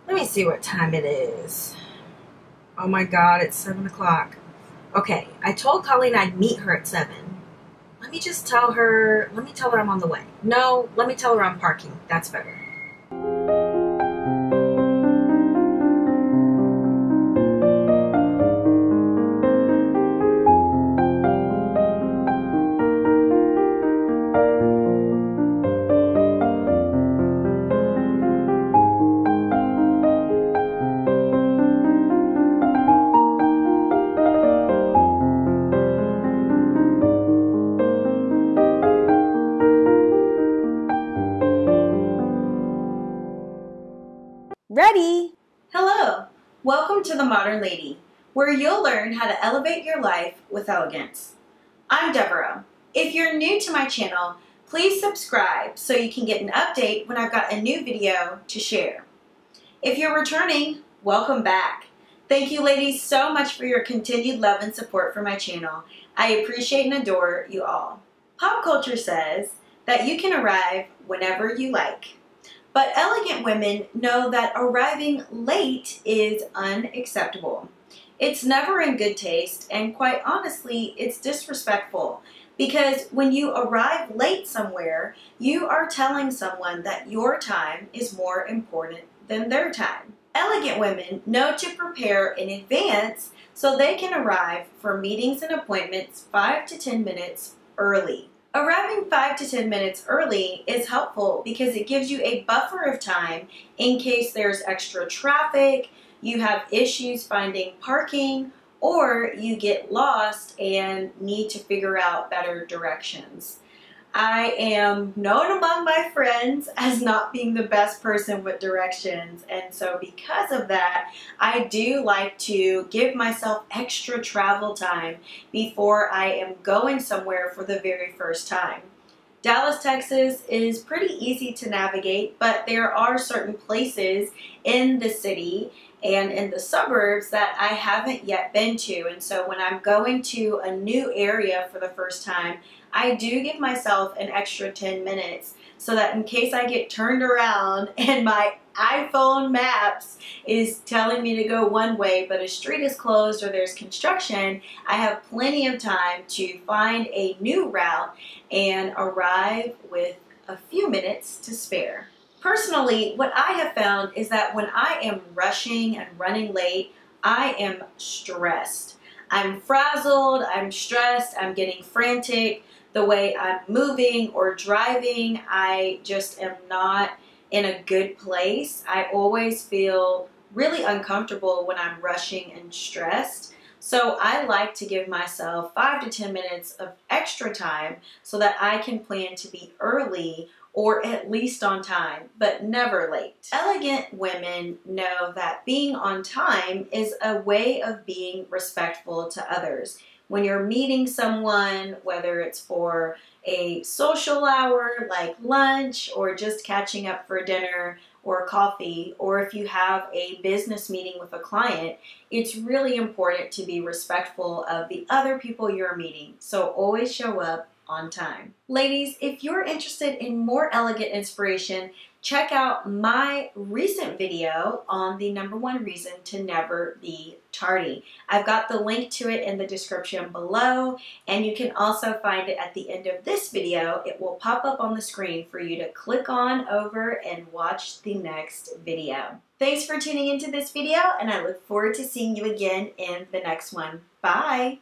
Let me see what time it is. Oh my God, it's 7 o'clock. Okay, I told Colleen I'd meet her at 7. Let me tell her I'm on the way. No, let me tell her I'm parking. That's better. Ready! Hello! Welcome to The Modern Lady, where you'll learn how to elevate your life with elegance. I'm Deborah. If you're new to my channel, please subscribe so you can get an update when I've got a new video to share. If you're returning, welcome back. Thank you ladies so much for your continued love and support for my channel. I appreciate and adore you all. Pop culture says that you can arrive whenever you like. But elegant women know that arriving late is unacceptable. It's never in good taste, and quite honestly, it's disrespectful. Because when you arrive late somewhere, you are telling someone that your time is more important than their time. Elegant women know to prepare in advance so they can arrive for meetings and appointments 5 to 10 minutes early. Arriving 5 to 10 minutes early is helpful because it gives you a buffer of time in case there's extra traffic, you have issues finding parking, or you get lost and need to figure out better directions. I am known among my friends as not being the best person with directions, and so because of that, I do like to give myself extra travel time before I am going somewhere for the very first time. Dallas, Texas is pretty easy to navigate, but there are certain places in the city and in the suburbs that I haven't yet been to, and so when I'm going to a new area for the first time, I do give myself an extra 10 minutes so that in case I get turned around and my iPhone Maps is telling me to go one way but a street is closed or there's construction, I have plenty of time to find a new route and arrive with a few minutes to spare. Personally, what I have found is that when I am rushing and running late, I am stressed. I'm frazzled, I'm stressed, I'm getting frantic. The way I'm moving or driving, I just am not in a good place. I always feel really uncomfortable when I'm rushing and stressed. So I like to give myself 5 to 10 minutes of extra time so that I can plan to be early or at least on time, but never late. Elegant women know that being on time is a way of being respectful to others. When you're meeting someone, whether it's for a social hour like lunch or just catching up for dinner or coffee, or if you have a business meeting with a client, it's really important to be respectful of the other people you're meeting. So always show up on time. Ladies, if you're interested in more elegant inspiration, check out my recent video on the #1 reason to never be tardy. I've got the link to it in the description below, and you can also find it at the end of this video. It will pop up on the screen for you to click on over and watch the next video. Thanks for tuning into this video, and I look forward to seeing you again in the next one. Bye!